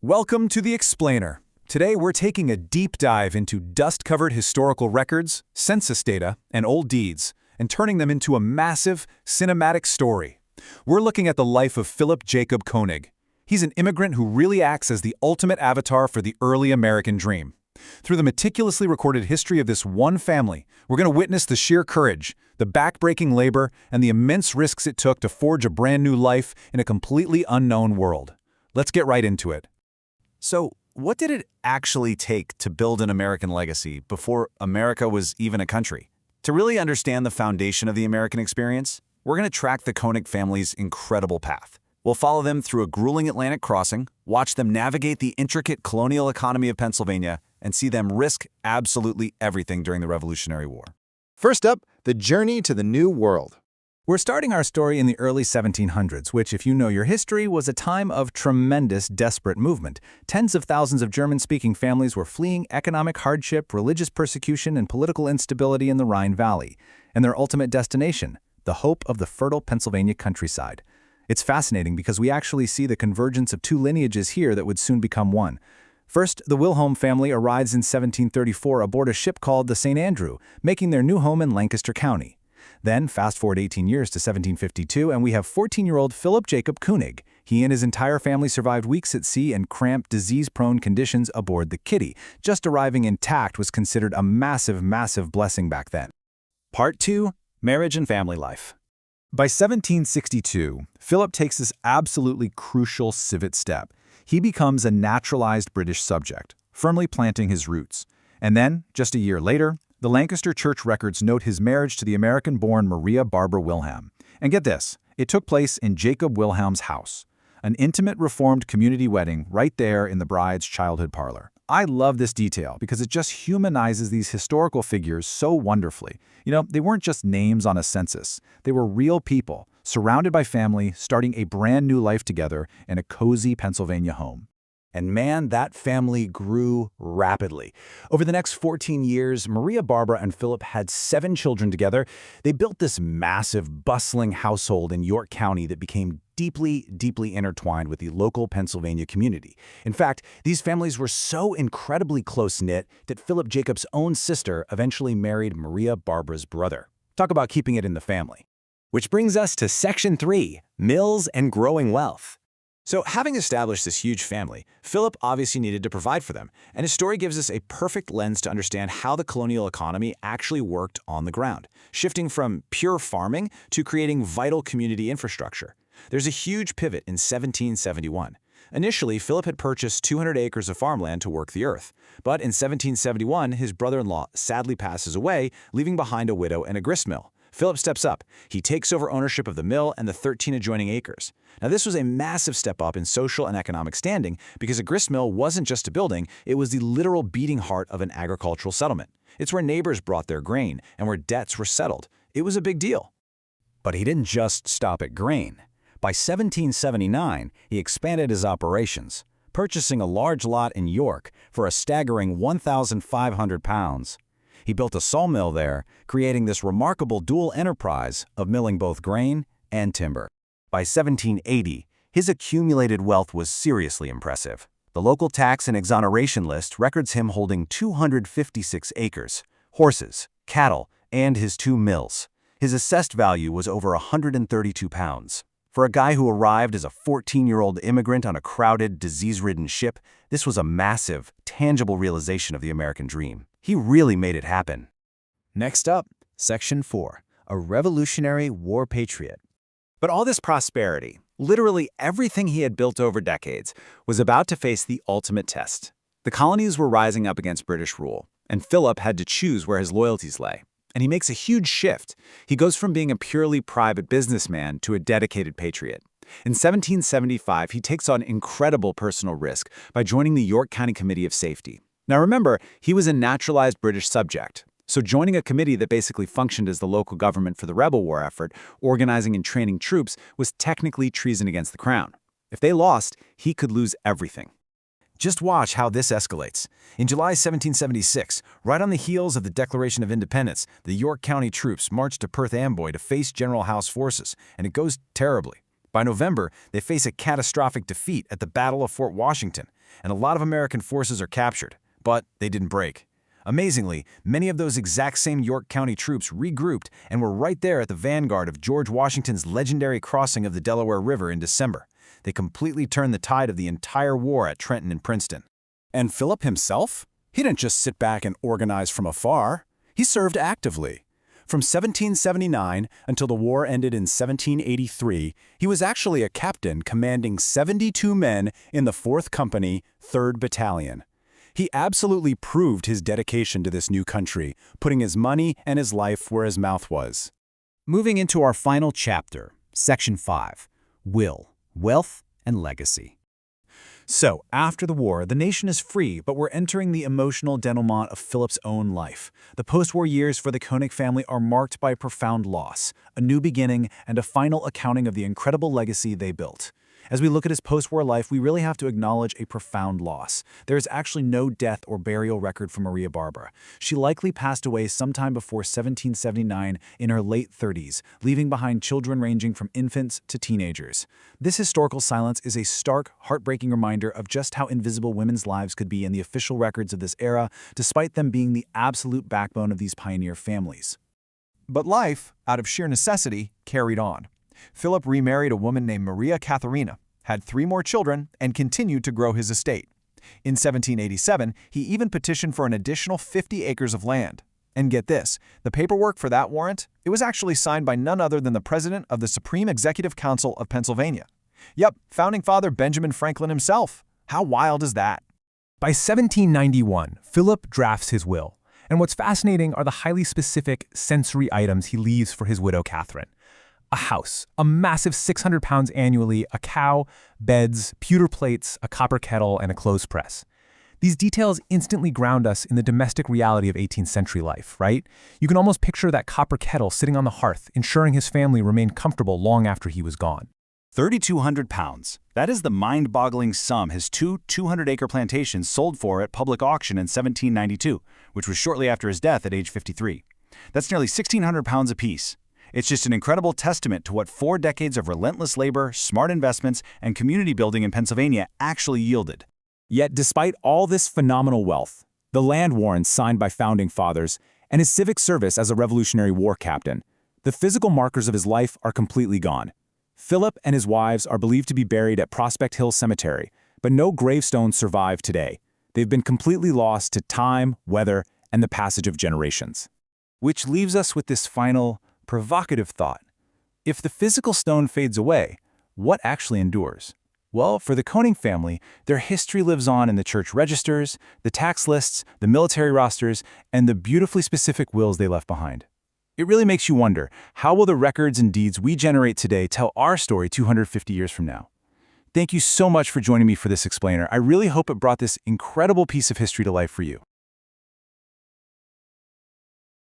Welcome to The Explainer. Today we're taking a deep dive into dust-covered historical records, census data, and old deeds, and turning them into a massive, cinematic story. We're looking at the life of Philip Jacob Konig. He's an immigrant who really acts as the ultimate avatar for the early American dream. Through the meticulously recorded history of this one family, we're going to witness the sheer courage, the back-breaking labor, and the immense risks it took to forge a brand new life in a completely unknown world. Let's get right into it. So, what did it actually take to build an American legacy before America was even a country? To really understand the foundation of the American experience, we're going to track the Konig family's incredible path. We'll follow them through a grueling Atlantic crossing, watch them navigate the intricate colonial economy of Pennsylvania, and see them risk absolutely everything during the Revolutionary War. First up, the journey to the New World. We're starting our story in the early 1700s, which, if you know your history, was a time of tremendous, desperate movement. Tens of thousands of German-speaking families were fleeing economic hardship, religious persecution, and political instability in the Rhine Valley. And their ultimate destination, the hope of the fertile Pennsylvania countryside. It's fascinating because we actually see the convergence of two lineages here that would soon become one. First, the Wilhelm family arrives in 1734 aboard a ship called the St. Andrew, making their new home in Lancaster County. Then, fast forward 18 years to 1752, and we have 14-year-old Philip Jacob Konig. He and his entire family survived weeks at sea in cramped, disease-prone conditions aboard the Kitty. Just arriving intact was considered a massive, massive blessing back then. Part 2. Marriage and Family Life. By 1762, Philip takes this absolutely crucial civic step. He becomes a naturalized British subject, firmly planting his roots. And then, just a year later, the Lancaster church records note his marriage to the American-born Maria Barbara Wilhelm. And get this, it took place in Jacob Wilhelm's house, an intimate Reformed community wedding right there in the bride's childhood parlor. I love this detail because it just humanizes these historical figures so wonderfully. You know, they weren't just names on a census. They were real people, surrounded by family, starting a brand new life together in a cozy Pennsylvania home. And man, that family grew rapidly. Over the next 14 years, Maria Barbara and Philip had 7 children together. They built this massive, bustling household in York County that became deeply, deeply intertwined with the local Pennsylvania community. In fact, these families were so incredibly close-knit that Philip Jacob's own sister eventually married Maria Barbara's brother. Talk about keeping it in the family. Which brings us to Section 3, Mills and Growing Wealth. So, having established this huge family, Philip obviously needed to provide for them, and his story gives us a perfect lens to understand how the colonial economy actually worked on the ground, shifting from pure farming to creating vital community infrastructure. There's a huge pivot in 1771. Initially, Philip had purchased 200 acres of farmland to work the earth, but in 1771, his brother-in-law sadly passes away, leaving behind a widow and a gristmill. Philip steps up. He takes over ownership of the mill and the 13 adjoining acres. Now, this was a massive step up in social and economic standing because a gristmill wasn't just a building, it was the literal beating heart of an agricultural settlement. It's where neighbors brought their grain and where debts were settled. It was a big deal. But he didn't just stop at grain. By 1779, he expanded his operations, purchasing a large lot in York for a staggering 1,500 pounds. He built a sawmill there, creating this remarkable dual enterprise of milling both grain and timber. By 1780, his accumulated wealth was seriously impressive. The local tax and exoneration list records him holding 256 acres, horses, cattle, and his 2 mills. His assessed value was over 132 pounds. For a guy who arrived as a 14-year-old immigrant on a crowded, disease-ridden ship, this was a massive, tangible realization of the American dream. He really made it happen. Next up, Section 4, a Revolutionary War Patriot. But all this prosperity, literally everything he had built over decades, was about to face the ultimate test. The colonies were rising up against British rule, and Philip had to choose where his loyalties lay. And he makes a huge shift. He goes from being a purely private businessman to a dedicated patriot. In 1775, he takes on incredible personal risk by joining the York County Committee of Safety. Now remember, he was a naturalized British subject, so joining a committee that basically functioned as the local government for the rebel war effort, organizing and training troops, was technically treason against the crown. If they lost, he could lose everything. Just watch how this escalates. In July 1776, right on the heels of the Declaration of Independence, the York County troops marched to Perth Amboy to face General Howe's forces, and it goes terribly. By November, they face a catastrophic defeat at the Battle of Fort Washington. and a lot of American forces are captured, but they didn't break. Amazingly, many of those exact same York County troops regrouped and were right there at the vanguard of George Washington's legendary crossing of the Delaware River in December. They completely turned the tide of the entire war at Trenton and Princeton. And Philip himself? He didn't just sit back and organize from afar. He served actively. From 1779 until the war ended in 1783, he was actually a captain commanding 72 men in the 4th Company, 3rd Battalion. He absolutely proved his dedication to this new country, putting his money and his life where his mouth was. Moving into our final chapter, Section 5, Will, Wealth, and Legacy. So, after the war, the nation is free, but we're entering the emotional denouement of Philip's own life. The post-war years for the Konig family are marked by profound loss, a new beginning, and a final accounting of the incredible legacy they built. As we look at his post-war life, we really have to acknowledge a profound loss. There is actually no death or burial record for Maria Barbara. She likely passed away sometime before 1779 in her late 30s, leaving behind children ranging from infants to teenagers. This historical silence is a stark, heartbreaking reminder of just how invisible women's lives could be in the official records of this era, despite them being the absolute backbone of these pioneer families. But life, out of sheer necessity, carried on. Philip remarried a woman named Maria Katharina, had 3 more children, and continued to grow his estate. In 1787, he even petitioned for an additional 50 acres of land. And get this, the paperwork for that warrant, it was actually signed by none other than the president of the Supreme Executive Council of Pennsylvania. Yep, founding father Benjamin Franklin himself. How wild is that? By 1791, Philip drafts his will. And what's fascinating are the highly specific sensory items he leaves for his widow Catherine. A house, a massive 600 pounds annually, a cow, beds, pewter plates, a copper kettle, and a clothes press. These details instantly ground us in the domestic reality of 18th century life, right? You can almost picture that copper kettle sitting on the hearth, ensuring his family remained comfortable long after he was gone. 3,200 pounds. That is the mind-boggling sum his 200-acre plantations sold for at public auction in 1792, which was shortly after his death at age 53. That's nearly 1,600 pounds apiece. It's just an incredible testament to what 4 decades of relentless labor, smart investments, and community building in Pennsylvania actually yielded. Yet despite all this phenomenal wealth, the land warrants signed by founding fathers, and his civic service as a Revolutionary War captain, the physical markers of his life are completely gone. Philip and his wives are believed to be buried at Prospect Hill Cemetery, but no gravestones survive today. They've been completely lost to time, weather, and the passage of generations. Which leaves us with this final, provocative thought. If the physical stone fades away, what actually endures? Well, for the Konig family, their history lives on in the church registers, the tax lists, the military rosters, and the beautifully specific wills they left behind. It really makes you wonder, how will the records and deeds we generate today tell our story 250 years from now? Thank you so much for joining me for this explainer. I really hope it brought this incredible piece of history to life for you.